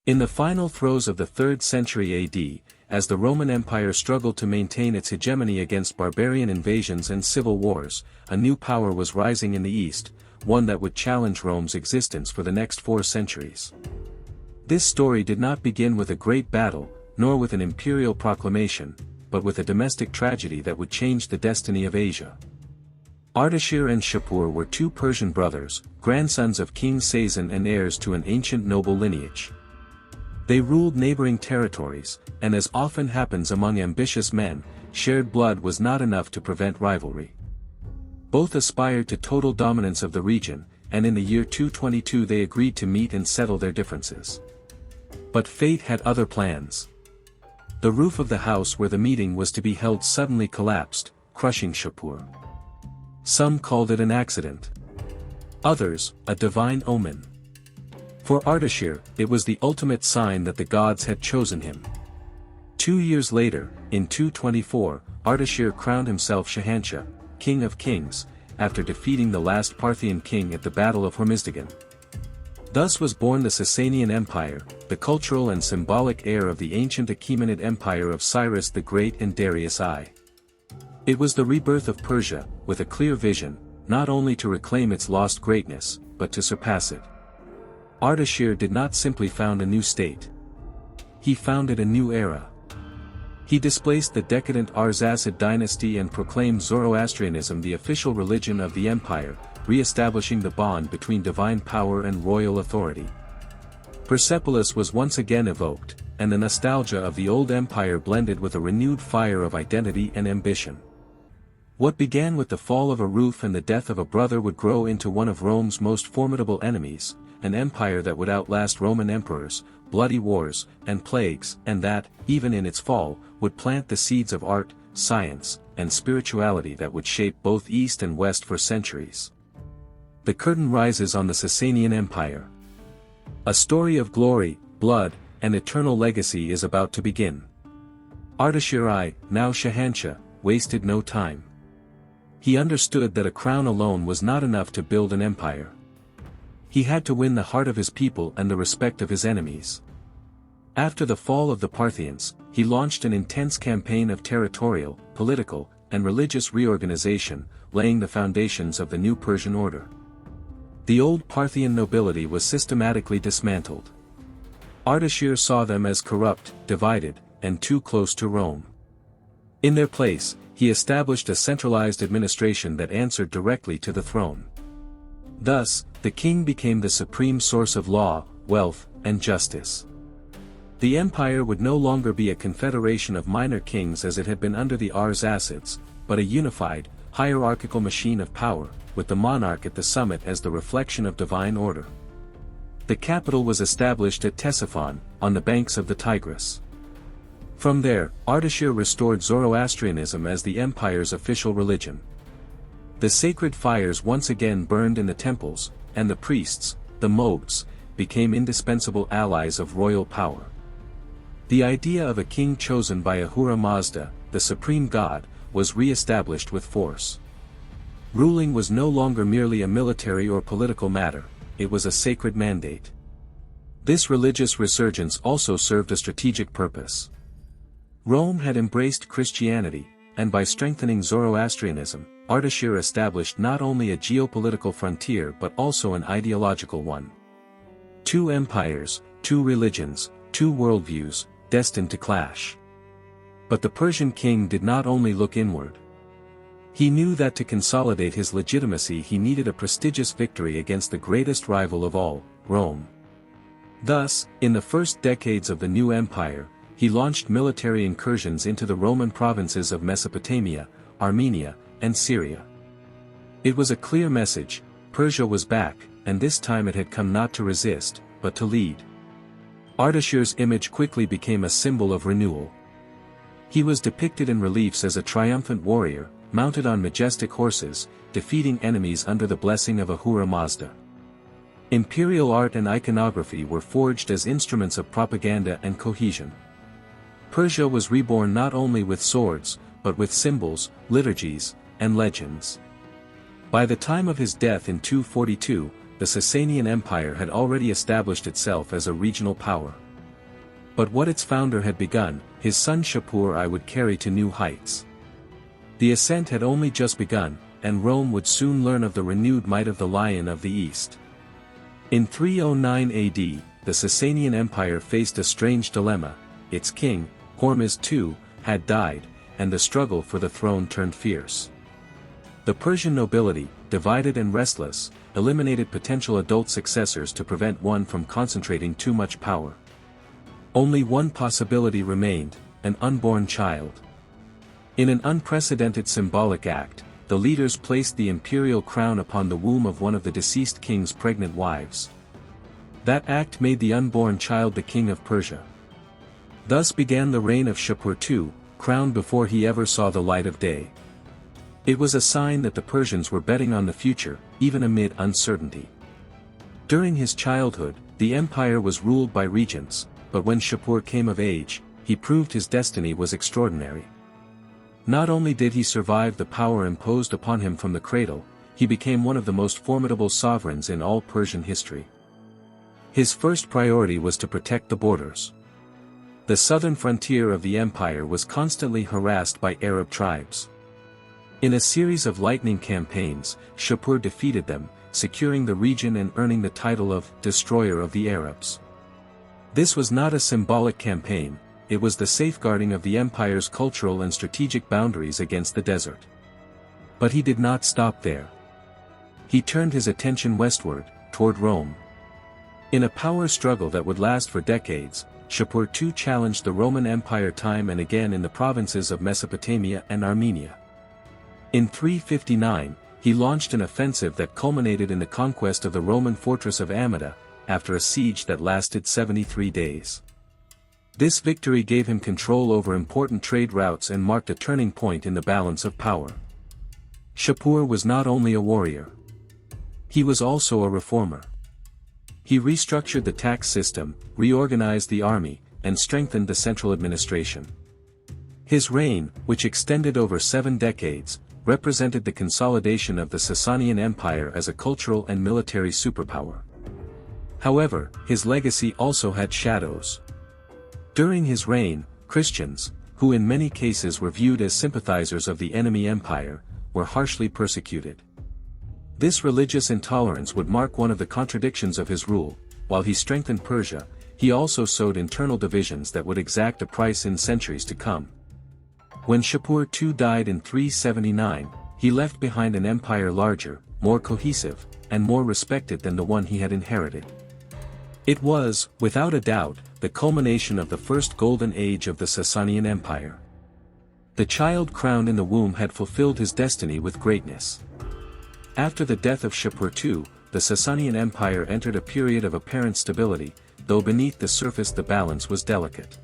In the final throes of the 3rd century AD, as the Roman Empire struggled to maintain its hegemony against barbarian invasions and civil wars, a new power was rising in the east, one that would challenge Rome's existence for the next 4 centuries. This story did not begin with a great battle, nor with an imperial proclamation, but with a domestic tragedy that would change the destiny of Asia. Ardashir and Shapur were 2 Persian brothers, grandsons of King Sassan and heirs to an ancient noble lineage. They ruled neighboring territories, and as often happens among ambitious men, shared blood was not enough to prevent rivalry. Both aspired to total dominance of the region, and in the year 222 they agreed to meet and settle their differences. But fate had other plans. The roof of the house where the meeting was to be held suddenly collapsed, crushing Shapur. Some called it an accident. Others, a divine omen. For Ardashir, it was the ultimate sign that the gods had chosen him. 2 years later, in 224, Ardashir crowned himself Shahanshah, King of Kings, after defeating the last Parthian king at the Battle of Hormizdagan. Thus was born the Sasanian Empire, the cultural and symbolic heir of the ancient Achaemenid Empire of Cyrus the Great and Darius I. It was the rebirth of Persia, with a clear vision, not only to reclaim its lost greatness, but to surpass it. Ardashir did not simply found a new state. He founded a new era. He displaced the decadent Arsacid dynasty and proclaimed Zoroastrianism the official religion of the empire, re-establishing the bond between divine power and royal authority. Persepolis was once again evoked, and the nostalgia of the old empire blended with a renewed fire of identity and ambition. What began with the fall of a roof and the death of a brother would grow into one of Rome's most formidable enemies, an empire that would outlast Roman emperors, bloody wars, and plagues, and that, even in its fall, would plant the seeds of art, science, and spirituality that would shape both East and West for centuries. The curtain rises on the Sasanian Empire. A story of glory, blood, and eternal legacy is about to begin. Ardashir I, now Shahanshah, wasted no time. He understood that a crown alone was not enough to build an empire. He had to win the heart of his people and the respect of his enemies. After the fall of the Parthians, he launched an intense campaign of territorial, political, and religious reorganization, laying the foundations of the new Persian order. The old Parthian nobility was systematically dismantled. Ardashir saw them as corrupt, divided, and too close to Rome. In their place, he established a centralized administration that answered directly to the throne. Thus, the king became the supreme source of law, wealth, and justice. The empire would no longer be a confederation of minor kings as it had been under the Arsacids, but a unified, hierarchical machine of power, with the monarch at the summit as the reflection of divine order. The capital was established at Ctesiphon, on the banks of the Tigris. From there, Ardashir restored Zoroastrianism as the empire's official religion. The sacred fires once again burned in the temples, and the priests, the moguls, became indispensable allies of royal power. The idea of a king chosen by Ahura Mazda, the supreme god, was re-established with force. Ruling was no longer merely a military or political matter, it was a sacred mandate. This religious resurgence also served a strategic purpose. Rome had embraced Christianity, and by strengthening Zoroastrianism, Ardashir established not only a geopolitical frontier but also an ideological one. 2 empires, 2 religions, 2 worldviews, destined to clash. But the Persian king did not only look inward. He knew that to consolidate his legitimacy he needed a prestigious victory against the greatest rival of all, Rome. Thus, in the first decades of the new empire, he launched military incursions into the Roman provinces of Mesopotamia, Armenia, and Syria. It was a clear message: Persia was back, and this time it had come not to resist, but to lead. Ardashir's image quickly became a symbol of renewal. He was depicted in reliefs as a triumphant warrior, mounted on majestic horses, defeating enemies under the blessing of Ahura Mazda. Imperial art and iconography were forged as instruments of propaganda and cohesion. Persia was reborn not only with swords, but with symbols, liturgies, and legends. By the time of his death in 242, the Sasanian Empire had already established itself as a regional power. But what its founder had begun, his son Shapur I would carry to new heights. The ascent had only just begun, and Rome would soon learn of the renewed might of the Lion of the East. In 309 AD, the Sasanian Empire faced a strange dilemma. Its king, Hormizd II, had died, and the struggle for the throne turned fierce. The Persian nobility, divided and restless, eliminated potential adult successors to prevent one from concentrating too much power. Only one possibility remained: an unborn child. In an unprecedented symbolic act, the leaders placed the imperial crown upon the womb of one of the deceased king's pregnant wives. That act made the unborn child the king of Persia. Thus began the reign of Shapur II, crowned before he ever saw the light of day. It was a sign that the Persians were betting on the future, even amid uncertainty. During his childhood, the empire was ruled by regents, but when Shapur came of age, he proved his destiny was extraordinary. Not only did he survive the power imposed upon him from the cradle, he became one of the most formidable sovereigns in all Persian history. His first priority was to protect the borders. The southern frontier of the empire was constantly harassed by Arab tribes. In a series of lightning campaigns, Shapur defeated them, securing the region and earning the title of Destroyer of the Arabs. This was not a symbolic campaign, it was the safeguarding of the empire's cultural and strategic boundaries against the desert. But he did not stop there. He turned his attention westward, toward Rome. In a power struggle that would last for decades, Shapur II challenged the Roman Empire time and again in the provinces of Mesopotamia and Armenia. In 359, he launched an offensive that culminated in the conquest of the Roman fortress of Amida, after a siege that lasted 73 days. This victory gave him control over important trade routes and marked a turning point in the balance of power. Shapur was not only a warrior. He was also a reformer. He restructured the tax system, reorganized the army, and strengthened the central administration. His reign, which extended over 7 decades, represented the consolidation of the Sasanian Empire as a cultural and military superpower. However, his legacy also had shadows. During his reign, Christians, who in many cases were viewed as sympathizers of the enemy empire, were harshly persecuted. This religious intolerance would mark one of the contradictions of his rule. While he strengthened Persia, he also sowed internal divisions that would exact a price in centuries to come. When Shapur II died in 379, he left behind an empire larger, more cohesive, and more respected than the one he had inherited. It was, without a doubt, the culmination of the first golden age of the Sasanian Empire. The child crowned in the womb had fulfilled his destiny with greatness. After the death of Shapur II, the Sasanian Empire entered a period of apparent stability, though beneath the surface the balance was delicate.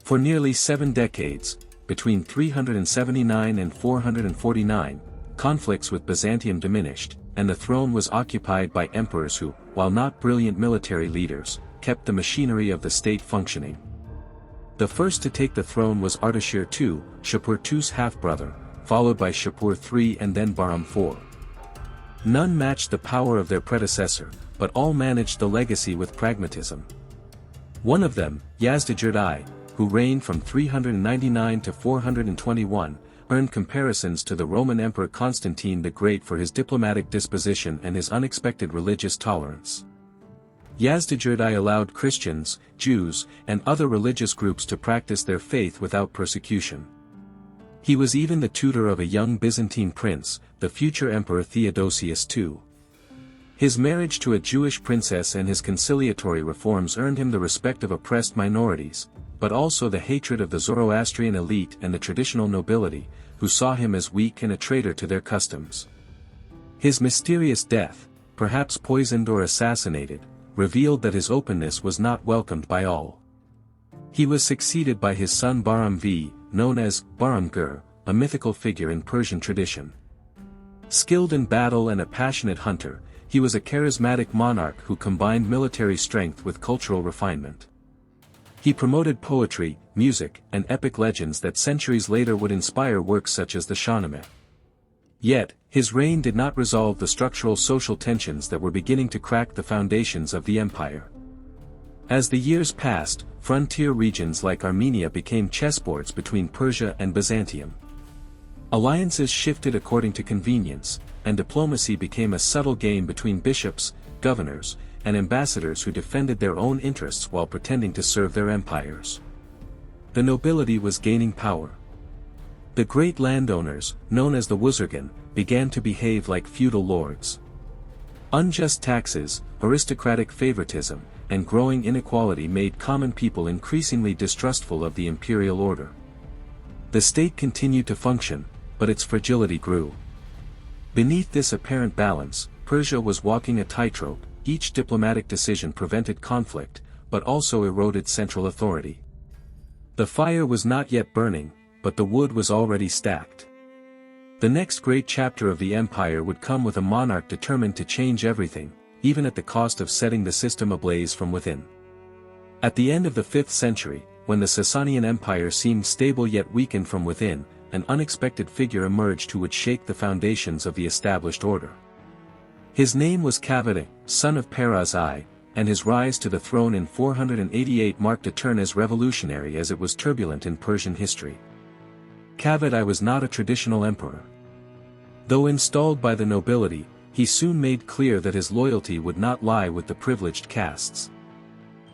For nearly 7 decades, between 379 and 449, conflicts with Byzantium diminished, and the throne was occupied by emperors who, while not brilliant military leaders, kept the machinery of the state functioning. The first to take the throne was Ardashir II, Shapur II's half-brother, followed by Shapur III and then Bahram IV. None matched the power of their predecessor, but all managed the legacy with pragmatism. One of them, Yazdijerd I, who reigned from 399 to 421, earned comparisons to the Roman Emperor Constantine the Great for his diplomatic disposition and his unexpected religious tolerance. Yazdijerd I allowed Christians, Jews, and other religious groups to practice their faith without persecution. He was even the tutor of a young Byzantine prince, the future Emperor Theodosius II. His marriage to a Jewish princess and his conciliatory reforms earned him the respect of oppressed minorities, but also the hatred of the Zoroastrian elite and the traditional nobility, who saw him as weak and a traitor to their customs. His mysterious death, perhaps poisoned or assassinated, revealed that his openness was not welcomed by all. He was succeeded by his son Bahram V, known as Bahram-Gur, a mythical figure in Persian tradition. Skilled in battle and a passionate hunter, he was a charismatic monarch who combined military strength with cultural refinement. He promoted poetry, music, and epic legends that centuries later would inspire works such as the Shahnameh. Yet, his reign did not resolve the structural social tensions that were beginning to crack the foundations of the empire. As the years passed, frontier regions like Armenia became chessboards between Persia and Byzantium. Alliances shifted according to convenience, and diplomacy became a subtle game between bishops, governors, and ambassadors who defended their own interests while pretending to serve their empires. The nobility was gaining power. The great landowners, known as the Wuzurgan, began to behave like feudal lords. Unjust taxes, aristocratic favoritism, and growing inequality made common people increasingly distrustful of the imperial order. The state continued to function, but its fragility grew. Beneath this apparent balance, Persia was walking a tightrope. Each diplomatic decision prevented conflict, but also eroded central authority. The fire was not yet burning, but the wood was already stacked. The next great chapter of the empire would come with a monarch determined to change everything, even at the cost of setting the system ablaze from within. At the end of the 5th century, when the Sassanid Empire seemed stable yet weakened from within, an unexpected figure emerged who would shake the foundations of the established order. His name was Kavad, son of Peraz I, and his rise to the throne in 488 marked a turn as revolutionary as it was turbulent in Persian history. Kavad I was not a traditional emperor. Though installed by the nobility, he soon made clear that his loyalty would not lie with the privileged castes.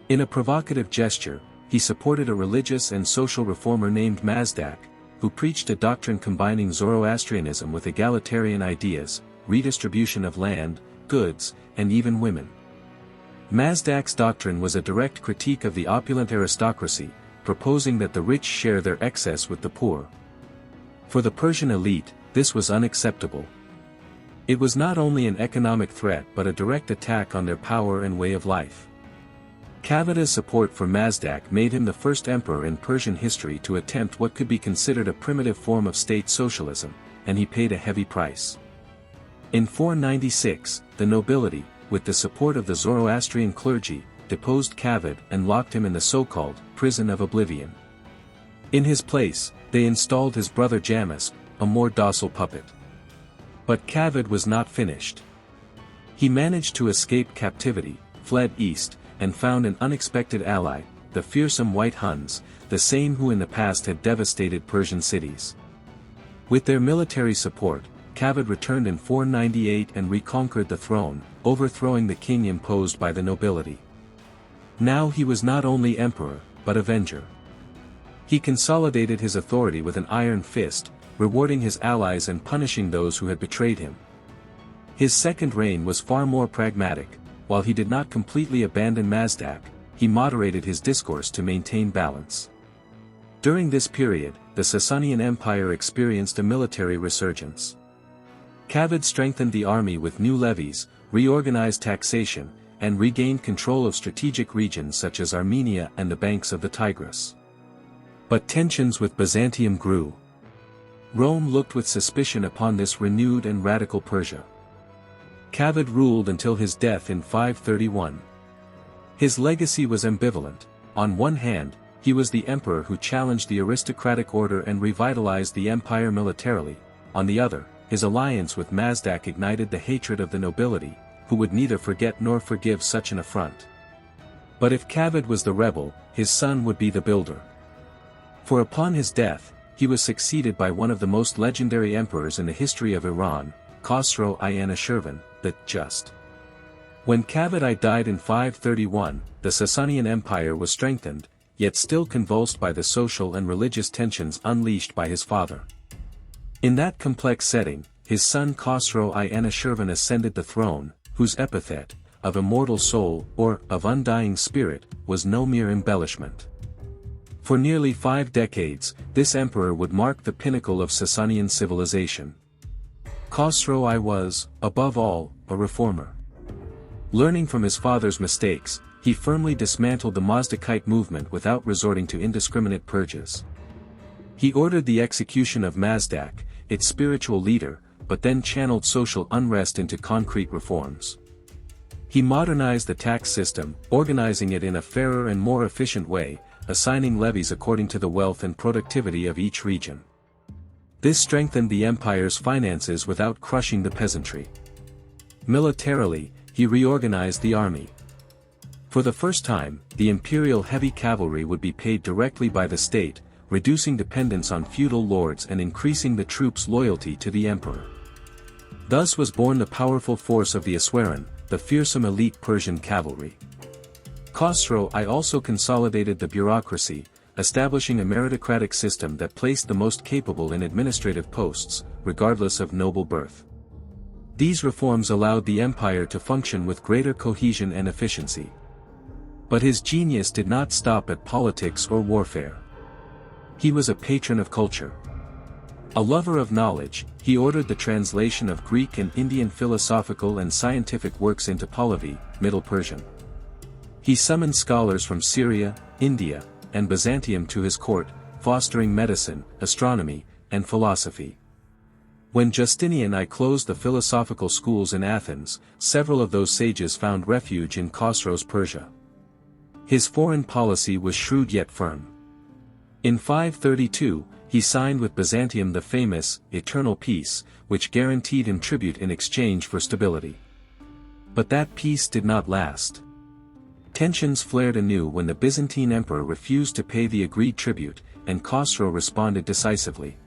In a provocative gesture, he supported a religious and social reformer named Mazdak, who preached a doctrine combining Zoroastrianism with egalitarian ideas, redistribution of land, goods, and even women. Mazdak's doctrine was a direct critique of the opulent aristocracy, proposing that the rich share their excess with the poor. For the Persian elite, this was unacceptable. It was not only an economic threat but a direct attack on their power and way of life. Kavada's support for Mazdak made him the first emperor in Persian history to attempt what could be considered a primitive form of state socialism, and he paid a heavy price. In 496, the nobility, with the support of the Zoroastrian clergy, deposed Kavad and locked him in the so-called prison of oblivion. In his place, they installed his brother Jamus, a more docile puppet. But Kavad was not finished. He managed to escape captivity, fled east, and found an unexpected ally, the fearsome White Huns, the same who in the past had devastated Persian cities. With their military support, Kavad returned in 498 and reconquered the throne, overthrowing the king imposed by the nobility. Now he was not only emperor, but avenger. He consolidated his authority with an iron fist, rewarding his allies and punishing those who had betrayed him. His second reign was far more pragmatic. While he did not completely abandon Mazdak, he moderated his discourse to maintain balance. During this period, the Sassanid Empire experienced a military resurgence. Kavad strengthened the army with new levies, reorganized taxation, and regained control of strategic regions such as Armenia and the banks of the Tigris. But tensions with Byzantium grew. Rome looked with suspicion upon this renewed and radical Persia. Kavad ruled until his death in 531. His legacy was ambivalent. On one hand, he was the emperor who challenged the aristocratic order and revitalized the empire militarily. On the other, his alliance with Mazdak ignited the hatred of the nobility, who would neither forget nor forgive such an affront. But if Kavad was the rebel, his son would be the builder. For upon his death, he was succeeded by one of the most legendary emperors in the history of Iran, Khosrow I Anushirvan, the Just. When Kavad I died in 531, the Sassanid Empire was strengthened, yet still convulsed by the social and religious tensions unleashed by his father. In that complex setting, his son Khosrow I Anushirvan ascended the throne, whose epithet, of immortal soul or of undying spirit, was no mere embellishment. For nearly 5 decades, this emperor would mark the pinnacle of Sasanian civilization. Khosrow I was, above all, a reformer. Learning from his father's mistakes, he firmly dismantled the Mazdakite movement without resorting to indiscriminate purges. He ordered the execution of Mazdak, its spiritual leader, but then channeled social unrest into concrete reforms. He modernized the tax system, organizing it in a fairer and more efficient way, assigning levies according to the wealth and productivity of each region. This strengthened the empire's finances without crushing the peasantry. Militarily, he reorganized the army. For the first time, the imperial heavy cavalry would be paid directly by the state, reducing dependence on feudal lords and increasing the troops' loyalty to the emperor. Thus was born the powerful force of the Iswaran, the fearsome elite Persian cavalry. Khosrow I also consolidated the bureaucracy, establishing a meritocratic system that placed the most capable in administrative posts, regardless of noble birth. These reforms allowed the empire to function with greater cohesion and efficiency. But his genius did not stop at politics or warfare. He was a patron of culture. A lover of knowledge, he ordered the translation of Greek and Indian philosophical and scientific works into Pahlavi, Middle Persian. He summoned scholars from Syria, India, and Byzantium to his court, fostering medicine, astronomy, and philosophy. When Justinian I closed the philosophical schools in Athens, several of those sages found refuge in Khosrow's Persia. His foreign policy was shrewd yet firm. In 532, he signed with Byzantium the famous, eternal peace, which guaranteed him tribute in exchange for stability. But that peace did not last. Tensions flared anew when the Byzantine emperor refused to pay the agreed tribute, and Khosrow responded decisively.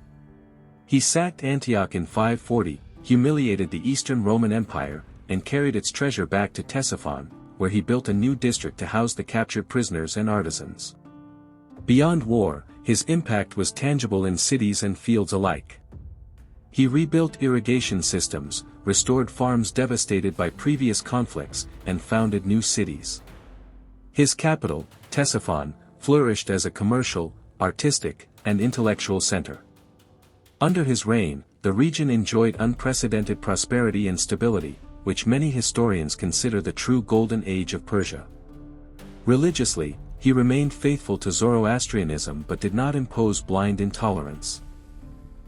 He sacked Antioch in 540, humiliated the Eastern Roman Empire, and carried its treasure back to Ctesiphon, where he built a new district to house the captured prisoners and artisans. Beyond war, his impact was tangible in cities and fields alike. He rebuilt irrigation systems, restored farms devastated by previous conflicts, and founded new cities. His capital, Ctesiphon, flourished as a commercial, artistic, and intellectual center. Under his reign, the region enjoyed unprecedented prosperity and stability, which many historians consider the true golden age of Persia. Religiously, he remained faithful to Zoroastrianism but did not impose blind intolerance.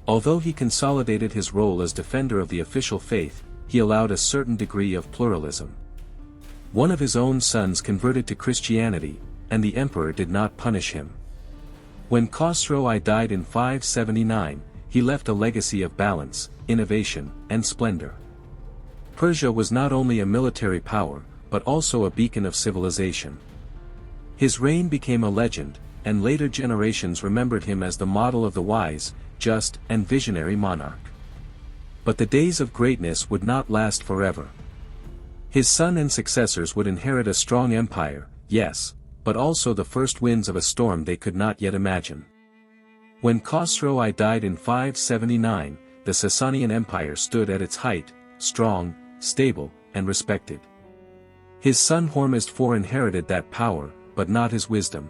Although he consolidated his role as defender of the official faith, he allowed a certain degree of pluralism. One of his own sons converted to Christianity, and the emperor did not punish him. When Khosrow I died in 579, he left a legacy of balance, innovation, and splendor. Persia was not only a military power, but also a beacon of civilization. His reign became a legend, and later generations remembered him as the model of the wise, just, and visionary monarch. But the days of greatness would not last forever. His son and successors would inherit a strong empire, yes, but also the first winds of a storm they could not yet imagine. When Khosrow I died in 579, the Sassanid Empire stood at its height, strong, stable, and respected. His son Hormizd IV inherited that power, but not his wisdom.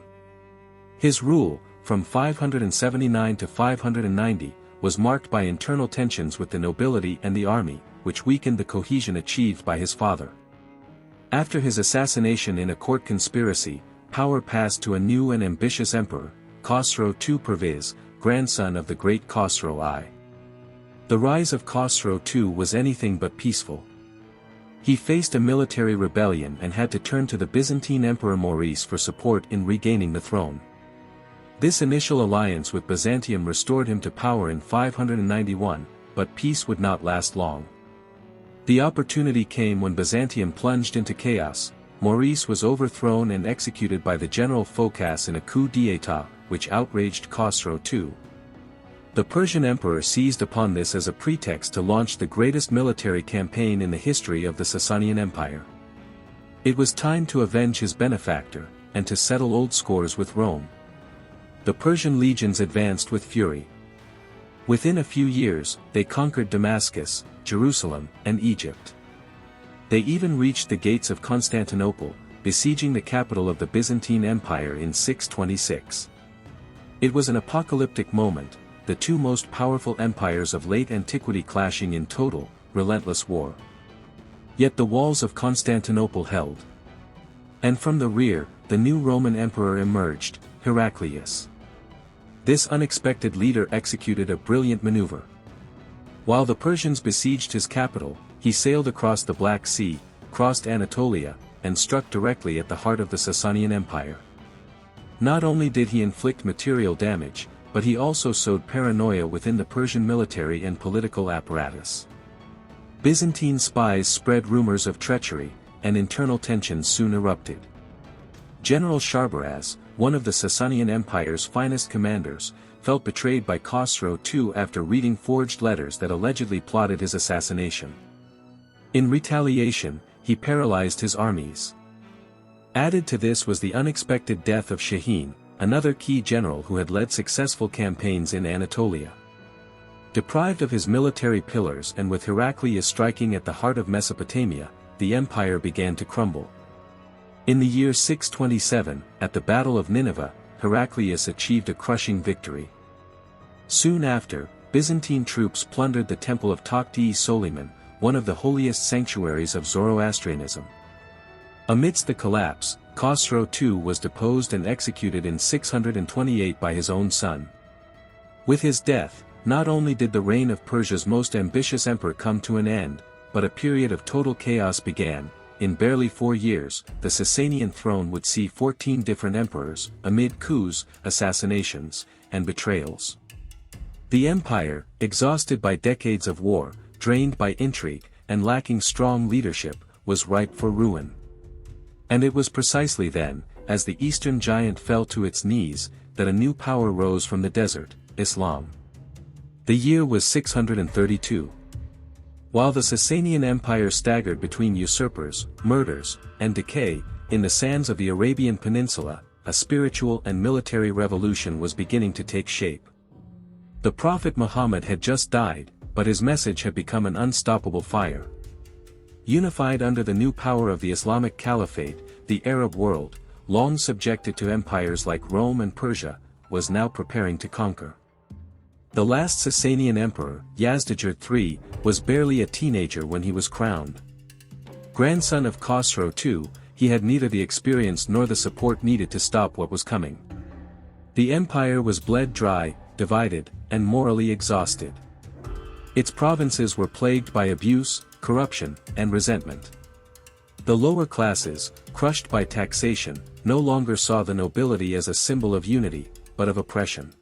His rule, from 579 to 590, was marked by internal tensions with the nobility and the army, which weakened the cohesion achieved by his father. After his assassination in a court conspiracy, power passed to a new and ambitious emperor, Khosrow II Perviz, grandson of the great Khosrow I. The rise of Khosrow II was anything but peaceful. He faced a military rebellion and had to turn to the Byzantine Emperor Maurice for support in regaining the throne. This initial alliance with Byzantium restored him to power in 591, but peace would not last long. The opportunity came when Byzantium plunged into chaos. Maurice was overthrown and executed by the general Phocas in a coup d'état, which outraged Khosrow II. The Persian emperor seized upon this as a pretext to launch the greatest military campaign in the history of the Sassanid Empire. It was time to avenge his benefactor, and to settle old scores with Rome. The Persian legions advanced with fury. Within a few years, they conquered Damascus, Jerusalem, and Egypt. They even reached the gates of Constantinople, besieging the capital of the Byzantine Empire in 626. It was an apocalyptic moment, the two most powerful empires of late antiquity clashing in total, relentless war. Yet the walls of Constantinople held. And from the rear, the new Roman emperor emerged, Heraclius. This unexpected leader executed a brilliant maneuver. While the Persians besieged his capital, he sailed across the Black Sea, crossed Anatolia, and struck directly at the heart of the Sassanid Empire. Not only did he inflict material damage, but he also sowed paranoia within the Persian military and political apparatus. Byzantine spies spread rumors of treachery, and internal tensions soon erupted. General Sharbaraz, one of the Sassanid Empire's finest commanders, felt betrayed by Khosrow II after reading forged letters that allegedly plotted his assassination. In retaliation, he paralyzed his armies. Added to this was the unexpected death of Shahin, another key general who had led successful campaigns in Anatolia. Deprived of his military pillars and with Heraclius striking at the heart of Mesopotamia, the empire began to crumble. In the year 627, at the Battle of Nineveh, Heraclius achieved a crushing victory. Soon after, Byzantine troops plundered the temple of Tokti-i-Soliman, one of the holiest sanctuaries of Zoroastrianism. Amidst the collapse, Khosrow II was deposed and executed in 628 by his own son. With his death, not only did the reign of Persia's most ambitious emperor come to an end, but a period of total chaos began. In barely 4 years, the Sassanian throne would see 14 different emperors, amid coups, assassinations, and betrayals. The empire, exhausted by decades of war, drained by intrigue, and lacking strong leadership, was ripe for ruin. And it was precisely then, as the eastern giant fell to its knees, that a new power rose from the desert, Islam. The year was 632. While the Sasanian Empire staggered between usurpers, murders, and decay, in the sands of the Arabian Peninsula, a spiritual and military revolution was beginning to take shape. The Prophet Muhammad had just died, but his message had become an unstoppable fire. Unified under the new power of the Islamic Caliphate, the Arab world, long subjected to empires like Rome and Persia, was now preparing to conquer. The last Sassanian emperor, Yazdijerd III, was barely a teenager when he was crowned. Grandson of Khosrow II, he had neither the experience nor the support needed to stop what was coming. The empire was bled dry, divided, and morally exhausted. Its provinces were plagued by abuse, corruption, and resentment. The lower classes, crushed by taxation, no longer saw the nobility as a symbol of unity, but of oppression.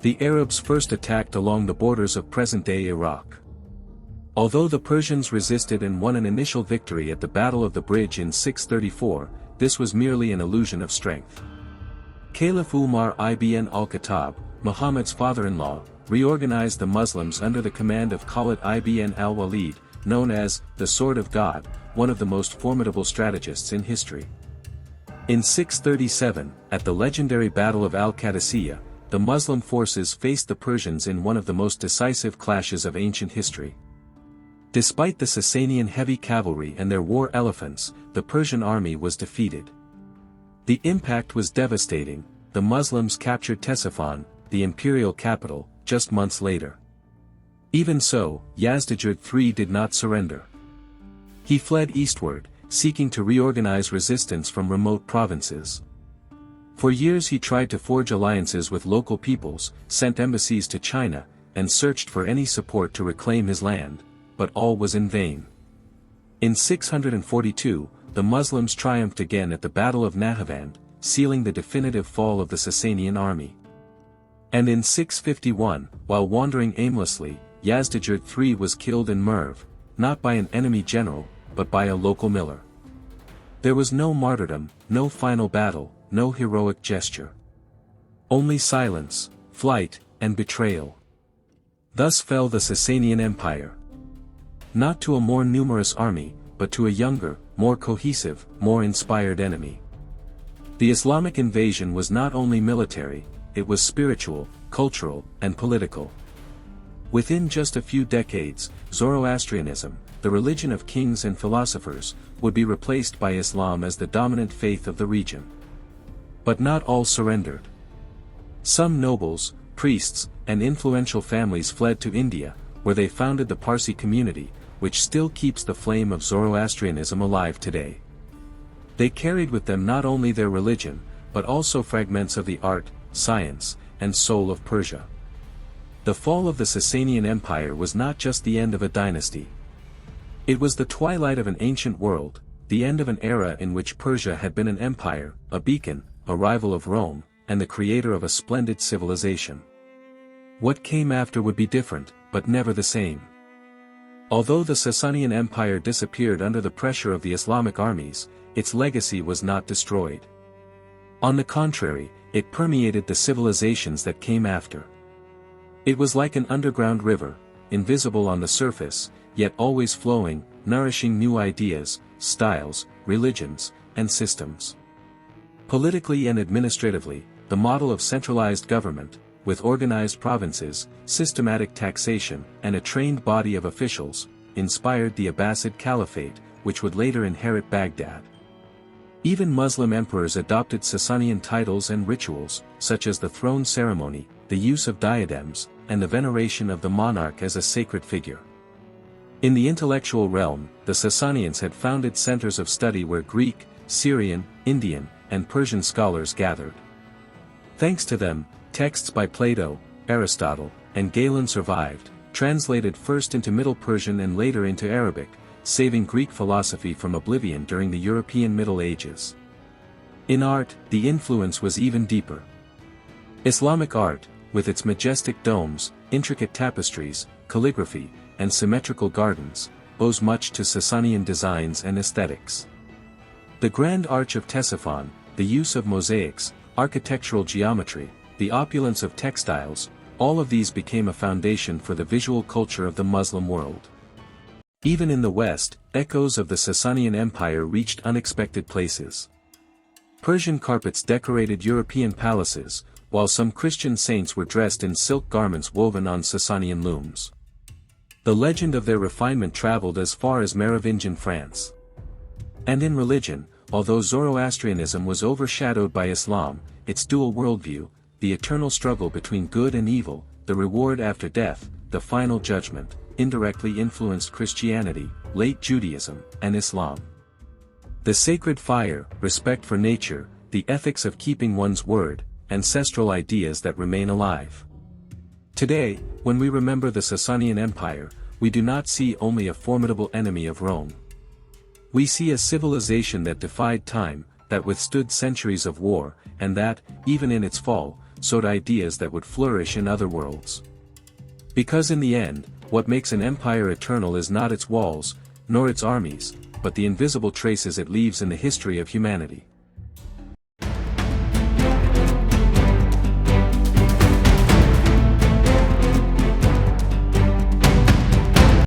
The Arabs first attacked along the borders of present-day Iraq. Although the Persians resisted and won an initial victory at the Battle of the Bridge in 634, this was merely an illusion of strength. Caliph Umar ibn al-Khattab, Muhammad's father-in-law, reorganized the Muslims under the command of Khalid ibn al-Walid, known as the Sword of God, one of the most formidable strategists in history. In 637, at the legendary Battle of Al-Qadisiyah, the Muslim forces faced the Persians in one of the most decisive clashes of ancient history. Despite the Sassanian heavy cavalry and their war elephants, the Persian army was defeated. The impact was devastating. The Muslims captured Ctesiphon, the imperial capital, just months later. Even so, Yazdijerd III did not surrender. He fled eastward, seeking to reorganize resistance from remote provinces. For years he tried to forge alliances with local peoples, sent embassies to China, and searched for any support to reclaim his land, but all was in vain. In 642, the Muslims triumphed again at the Battle of Nahavand, sealing the definitive fall of the Sassanian army. And in 651, while wandering aimlessly, Yazdijerd III was killed in Merv, not by an enemy general, but by a local miller. There was no martyrdom, no final battle, no heroic gesture. Only silence, flight, and betrayal. Thus fell the Sassanian Empire. Not to a more numerous army, but to a younger, more cohesive, more inspired enemy. The Islamic invasion was not only military, it was spiritual, cultural, and political. Within just a few decades, Zoroastrianism, the religion of kings and philosophers, would be replaced by Islam as the dominant faith of the region. But not all surrendered. Some nobles, priests, and influential families fled to India, where they founded the Parsi community, which still keeps the flame of Zoroastrianism alive today. They carried with them not only their religion, but also fragments of the art, science, and soul of Persia. The fall of the Sassanian Empire was not just the end of a dynasty. It was the twilight of an ancient world, the end of an era in which Persia had been an empire, a beacon, a rival of Rome, and the creator of a splendid civilization. What came after would be different, but never the same. Although the Sasanian Empire disappeared under the pressure of the Islamic armies, its legacy was not destroyed. On the contrary, it permeated the civilizations that came after. It was like an underground river, invisible on the surface, yet always flowing, nourishing new ideas, styles, religions, and systems. Politically and administratively, the model of centralized government, with organized provinces, systematic taxation, and a trained body of officials, inspired the Abbasid Caliphate, which would later inherit Baghdad. Even Muslim emperors adopted Sassanian titles and rituals, such as the throne ceremony, the use of diadems, and the veneration of the monarch as a sacred figure. In the intellectual realm, the Sassanians had founded centers of study where Greek, Syrian, Indian, and Persian scholars gathered. Thanks to them, texts by Plato, Aristotle, and Galen survived, translated first into Middle Persian and later into Arabic, saving Greek philosophy from oblivion during the European Middle Ages. In art, the influence was even deeper. Islamic art, with its majestic domes, intricate tapestries, calligraphy, and symmetrical gardens, owes much to Sassanian designs and aesthetics. The Grand Arch of Ctesiphon, the use of mosaics, architectural geometry, the opulence of textiles, all of these became a foundation for the visual culture of the Muslim world. Even in the West, echoes of the Sassanid Empire reached unexpected places. Persian carpets decorated European palaces, while some Christian saints were dressed in silk garments woven on Sassanian looms. The legend of their refinement traveled as far as Merovingian France. And in religion, although Zoroastrianism was overshadowed by Islam, its dual worldview, the eternal struggle between good and evil, the reward after death, the final judgment, indirectly influenced Christianity, late Judaism, and Islam. The sacred fire, respect for nature, the ethics of keeping one's word, ancestral ideas that remain alive. Today, when we remember the Sassanid Empire, we do not see only a formidable enemy of Rome. We see a civilization that defied time, that withstood centuries of war, and that, even in its fall, sowed ideas that would flourish in other worlds. Because in the end, what makes an empire eternal is not its walls, nor its armies, but the invisible traces it leaves in the history of humanity.